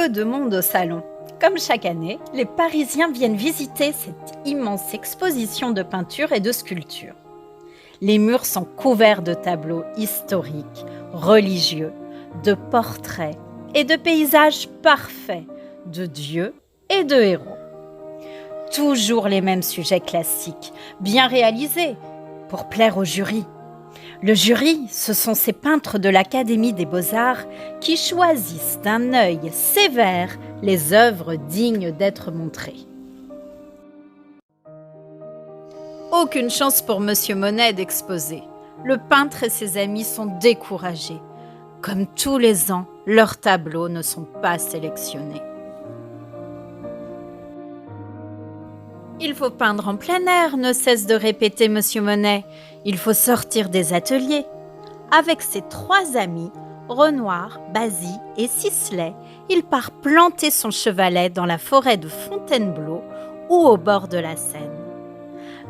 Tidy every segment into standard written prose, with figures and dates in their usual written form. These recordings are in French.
peu de monde au salon. Comme chaque année, les Parisiens viennent visiter cette immense exposition de peintures et de sculptures. Les murs sont couverts de tableaux historiques, religieux, de portraits et de paysages parfaits, de dieux et de héros. Toujours les mêmes sujets classiques, bien réalisés, pour plaire au jury. Le jury, ce sont ces peintres de l'Académie des Beaux-Arts qui choisissent d'un œil sévère les œuvres dignes d'être montrées. Aucune chance pour Monsieur Monet d'exposer. Le peintre et ses amis sont découragés. Comme tous les ans, leurs tableaux ne sont pas sélectionnés. Il faut peindre en plein air, ne cesse de répéter Monsieur Monet. Il faut sortir des ateliers. Avec ses 3 amis, Renoir, Basy et Sisley, il part planter son chevalet dans la forêt de Fontainebleau ou au bord de la Seine.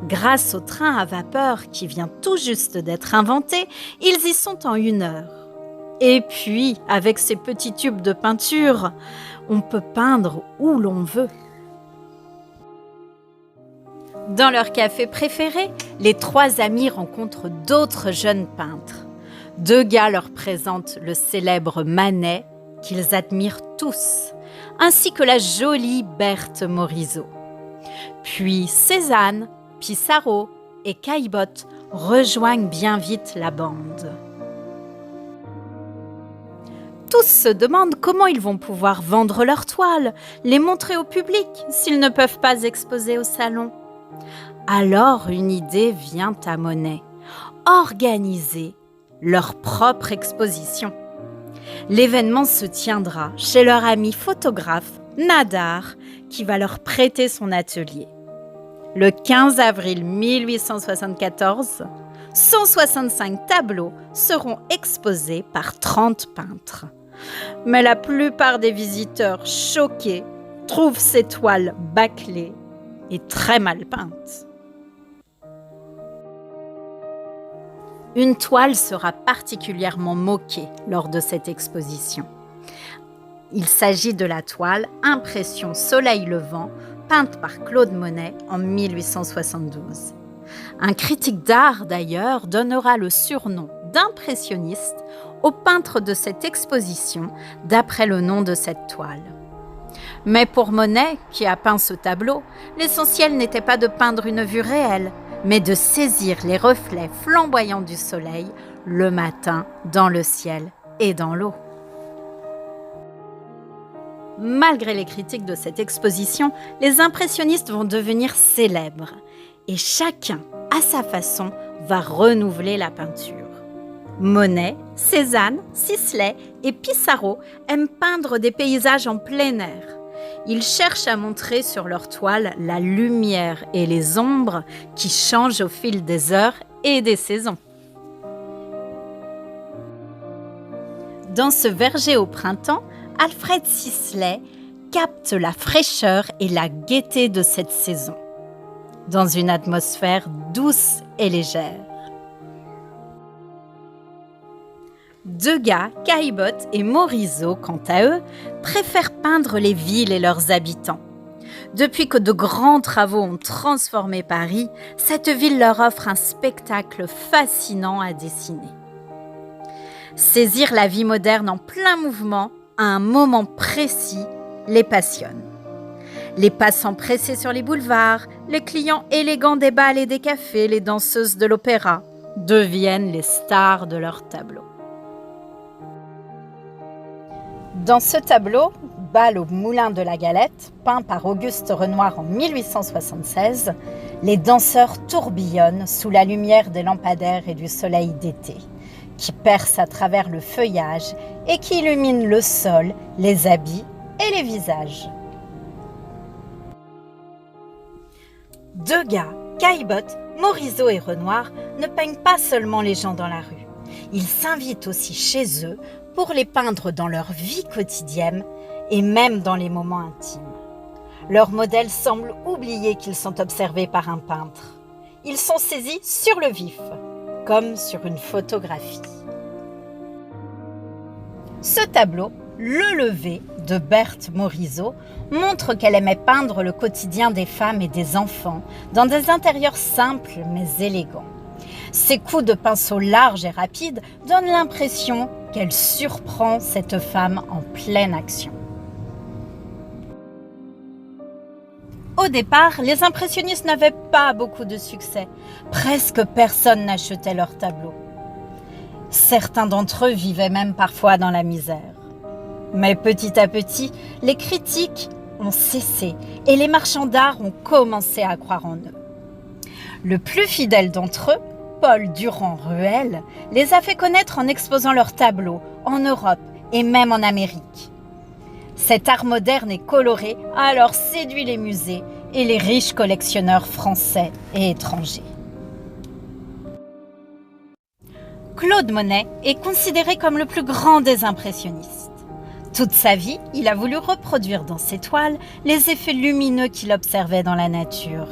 Grâce au train à vapeur qui vient tout juste d'être inventé, ils y sont en 1 heure. Et puis, avec ces petits tubes de peinture, on peut peindre où l'on veut. Dans leur café préféré, les 3 amis rencontrent d'autres jeunes peintres. Degas leur présente le célèbre Manet, qu'ils admirent tous, ainsi que la jolie Berthe Morisot. Puis Cézanne, Pissarro et Caillebotte rejoignent bien vite la bande. Tous se demandent comment ils vont pouvoir vendre leurs toiles, les montrer au public s'ils ne peuvent pas exposer au salon. Alors une idée vient à Monet, organiser leur propre exposition. L'événement se tiendra chez leur ami photographe Nadar, qui va leur prêter son atelier. Le 15 avril 1874, 165 tableaux seront exposés par 30 peintres. Mais la plupart des visiteurs choqués trouvent ces toiles bâclées et très mal peintes. Une toile sera particulièrement moquée lors de cette exposition. Il s'agit de la toile Impression Soleil levant, peinte par Claude Monet en 1872. Un critique d'art, d'ailleurs, donnera le surnom d'impressionniste au peintre de cette exposition, d'après le nom de cette toile. Mais pour Monet, qui a peint ce tableau, l'essentiel n'était pas de peindre une vue réelle, mais de saisir les reflets flamboyants du soleil le matin dans le ciel et dans l'eau. Malgré les critiques de cette exposition, les impressionnistes vont devenir célèbres et chacun, à sa façon, va renouveler la peinture. Monet, Cézanne, Sisley et Pissarro aiment peindre des paysages en plein air. Ils cherchent à montrer sur leur toile la lumière et les ombres qui changent au fil des heures et des saisons. Dans ce verger au printemps, Alfred Sisley capte la fraîcheur et la gaieté de cette saison, dans une atmosphère douce et légère. Degas, Caillebotte et Morisot, quant à eux, préfèrent peindre les villes et leurs habitants. Depuis que de grands travaux ont transformé Paris, cette ville leur offre un spectacle fascinant à dessiner. Saisir la vie moderne en plein mouvement, à un moment précis, les passionne. Les passants pressés sur les boulevards, les clients élégants des bals et des cafés, les danseuses de l'opéra, deviennent les stars de leur tableau. Dans ce tableau, Bal au Moulin de la Galette, peint par Auguste Renoir en 1876, les danseurs tourbillonnent sous la lumière des lampadaires et du soleil d'été, qui perce à travers le feuillage et qui illumine le sol, les habits et les visages. Degas, Caillebotte, Morisot et Renoir ne peignent pas seulement les gens dans la rue. Ils s'invitent aussi chez eux pour les peindre dans leur vie quotidienne et même dans les moments intimes. Leurs modèles semblent oublier qu'ils sont observés par un peintre. Ils sont saisis sur le vif, comme sur une photographie. Ce tableau, Le Lever, de Berthe Morisot montre qu'elle aimait peindre le quotidien des femmes et des enfants dans des intérieurs simples mais élégants. Ses coups de pinceau larges et rapides donnent l'impression qu'elle surprend cette femme en pleine action. Au départ, les impressionnistes n'avaient pas beaucoup de succès. Presque personne n'achetait leurs tableaux. Certains d'entre eux vivaient même parfois dans la misère. Mais petit à petit, les critiques ont cessé et les marchands d'art ont commencé à croire en eux. Le plus fidèle d'entre eux, Paul Durand-Ruel, les a fait connaître en exposant leurs tableaux en Europe et même en Amérique. Cet art moderne et coloré a alors séduit les musées et les riches collectionneurs français et étrangers. Claude Monet est considéré comme le plus grand des impressionnistes. Toute sa vie, il a voulu reproduire dans ses toiles les effets lumineux qu'il observait dans la nature.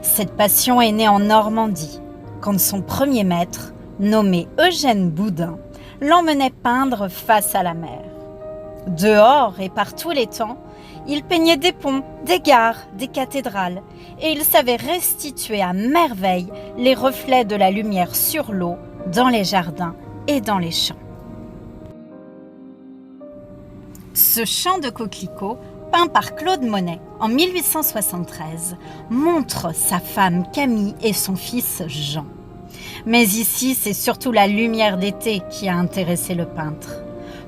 Cette passion est née en Normandie, quand son premier maître, nommé Eugène Boudin, l'emmenait peindre face à la mer. Dehors et par tous les temps, il peignait des ponts, des gares, des cathédrales, et il savait restituer à merveille les reflets de la lumière sur l'eau, dans les jardins et dans les champs. Ce champ de coquelicots, peint par Claude Monet en 1873, montre sa femme Camille et son fils Jean. Mais ici, c'est surtout la lumière d'été qui a intéressé le peintre.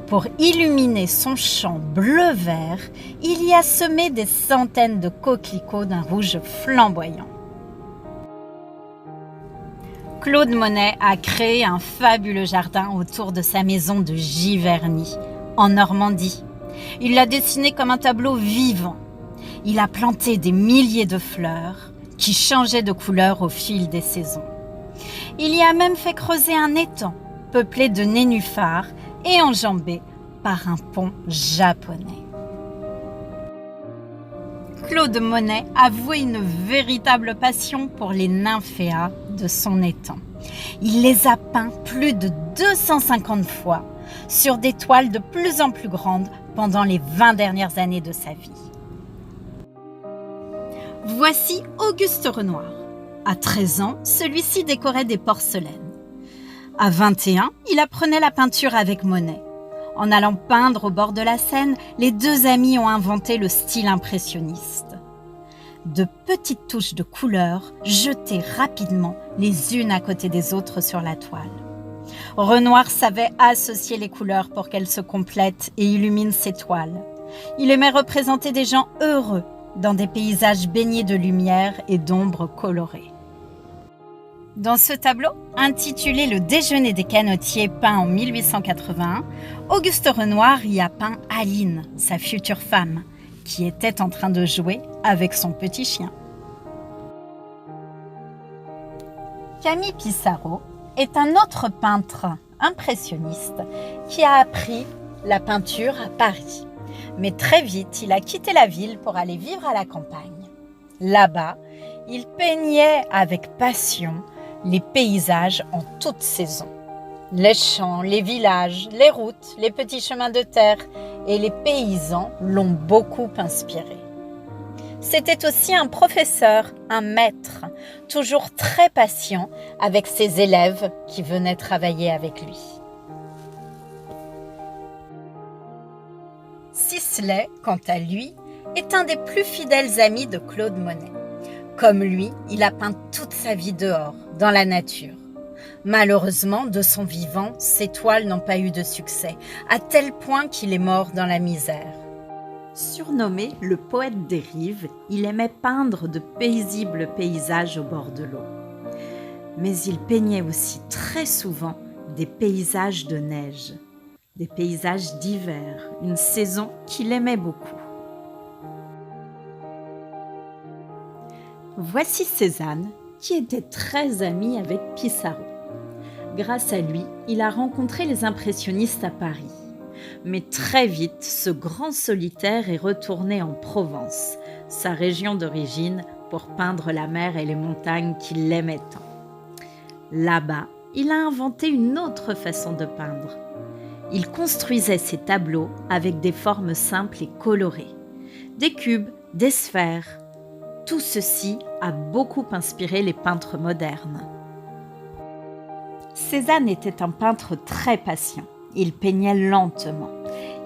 Pour illuminer son champ bleu-vert, il y a semé des centaines de coquelicots d'un rouge flamboyant. Claude Monet a créé un fabuleux jardin autour de sa maison de Giverny, en Normandie. Il l'a dessiné comme un tableau vivant. Il a planté des milliers de fleurs qui changeaient de couleur au fil des saisons. Il y a même fait creuser un étang peuplé de nénuphars et enjambé par un pont japonais. Claude Monet a voué une véritable passion pour les nymphéas de son étang. Il les a peints plus de 250 fois sur des toiles de plus en plus grandes pendant les 20 dernières années de sa vie. Voici Auguste Renoir. À 13 ans, celui-ci décorait des porcelaines. À 21, il apprenait la peinture avec Monet. En allant peindre au bord de la Seine, les deux amis ont inventé le style impressionniste. De petites touches de couleurs jetées rapidement les unes à côté des autres sur la toile. Renoir savait associer les couleurs pour qu'elles se complètent et illuminent ses toiles. Il aimait représenter des gens heureux dans des paysages baignés de lumière et d'ombres colorées. Dans ce tableau, intitulé Le déjeuner des canotiers, peint en 1881, Auguste Renoir y a peint Aline, sa future femme, qui était en train de jouer avec son petit chien. Camille Pissarro est un autre peintre impressionniste qui a appris la peinture à Paris. Mais très vite, il a quitté la ville pour aller vivre à la campagne. Là-bas, il peignait avec passion les paysages en toute saison. Les champs, les villages, les routes, les petits chemins de terre et les paysans l'ont beaucoup inspiré. C'était aussi un professeur, un maître, toujours très patient avec ses élèves qui venaient travailler avec lui. Sisley, quant à lui, est un des plus fidèles amis de Claude Monet. Comme lui, il a peint toute sa vie dehors, dans la nature. Malheureusement, de son vivant, ses toiles n'ont pas eu de succès, à tel point qu'il est mort dans la misère. Surnommé le poète des rives, il aimait peindre de paisibles paysages au bord de l'eau. Mais il peignait aussi très souvent des paysages de neige, des paysages d'hiver, une saison qu'il aimait beaucoup. Voici Cézanne, qui était très amie avec Pissarro. Grâce à lui, il a rencontré les impressionnistes à Paris. Mais très vite, ce grand solitaire est retourné en Provence, sa région d'origine, pour peindre la mer et les montagnes qu'il aimait tant. Là-bas, il a inventé une autre façon de peindre. Il construisait ses tableaux avec des formes simples et colorées, des cubes, des sphères. Tout ceci a beaucoup inspiré les peintres modernes. Cézanne était un peintre très patient. Il peignait lentement.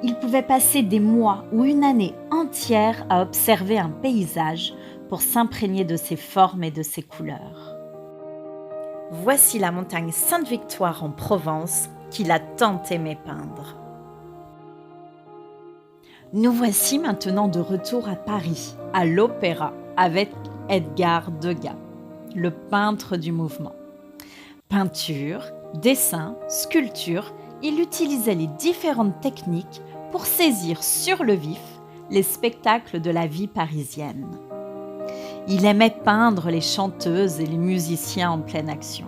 Il pouvait passer des mois ou une année entière à observer un paysage pour s'imprégner de ses formes et de ses couleurs. Voici la montagne Sainte-Victoire en Provence qu'il a tant aimé peindre. Nous voici maintenant de retour à Paris, à l'Opéra, avec Edgar Degas, le peintre du mouvement. Peinture, dessin, sculpture, il utilisait les différentes techniques pour saisir sur le vif les spectacles de la vie parisienne. Il aimait peindre les chanteuses et les musiciens en pleine action.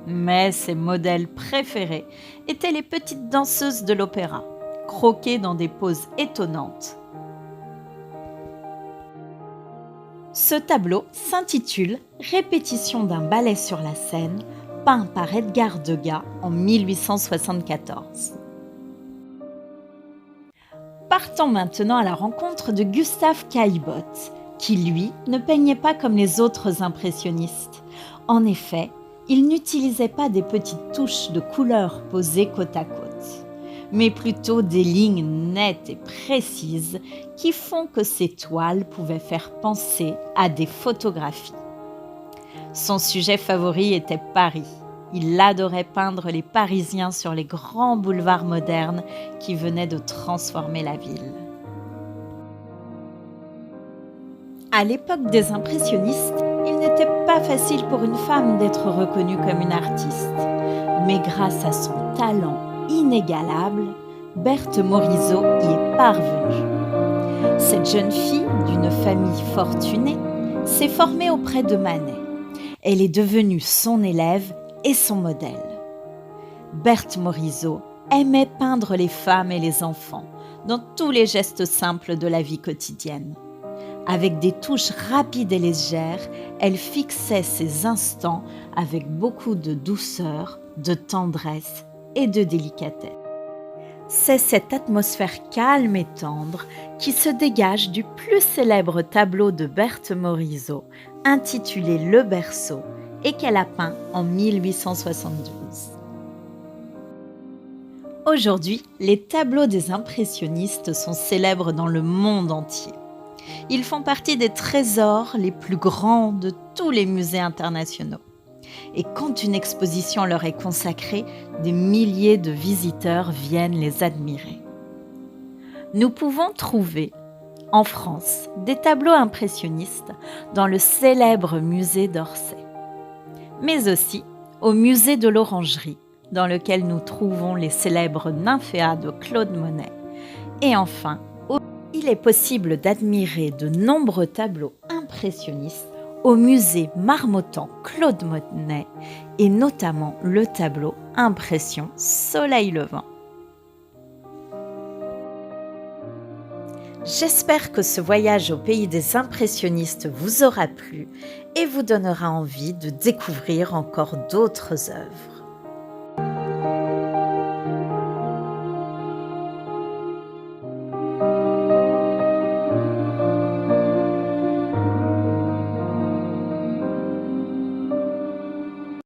Mais ses modèles préférés étaient les petites danseuses de l'opéra, croquées dans des poses étonnantes. Ce tableau s'intitule « Répétition d'un ballet sur la scène » peint par Edgar Degas en 1874. Partons maintenant à la rencontre de Gustave Caillebotte, qui lui ne peignait pas comme les autres impressionnistes. En effet, il n'utilisait pas des petites touches de couleurs posées côte à côte, mais plutôt des lignes nettes et précises qui font que ses toiles pouvaient faire penser à des photographies. Son sujet favori était Paris. Il adorait peindre les Parisiens sur les grands boulevards modernes qui venaient de transformer la ville. À l'époque des impressionnistes, il n'était pas facile pour une femme d'être reconnue comme une artiste. Mais grâce à son talent inégalable, Berthe Morisot y est parvenue. Cette jeune fille d'une famille fortunée s'est formée auprès de Manet. Elle est devenue son élève et son modèle. Berthe Morisot aimait peindre les femmes et les enfants dans tous les gestes simples de la vie quotidienne. Avec des touches rapides et légères, elle fixait ses instants avec beaucoup de douceur, de tendresse et de délicatesse. C'est cette atmosphère calme et tendre qui se dégage du plus célèbre tableau de Berthe Morisot, intitulé Le Berceau, et qu'elle a peint en 1872. Aujourd'hui, les tableaux des impressionnistes sont célèbres dans le monde entier. Ils font partie des trésors les plus grands de tous les musées internationaux. Et quand une exposition leur est consacrée, des milliers de visiteurs viennent les admirer. Nous pouvons trouver, en France, des tableaux impressionnistes dans le célèbre musée d'Orsay, mais aussi au musée de l'Orangerie, dans lequel nous trouvons les célèbres nymphéas de Claude Monet, et enfin, il est possible d'admirer de nombreux tableaux impressionnistes au musée Marmottan Claude Monet et notamment le tableau Impression Soleil levant. J'espère que ce voyage au pays des impressionnistes vous aura plu et vous donnera envie de découvrir encore d'autres œuvres.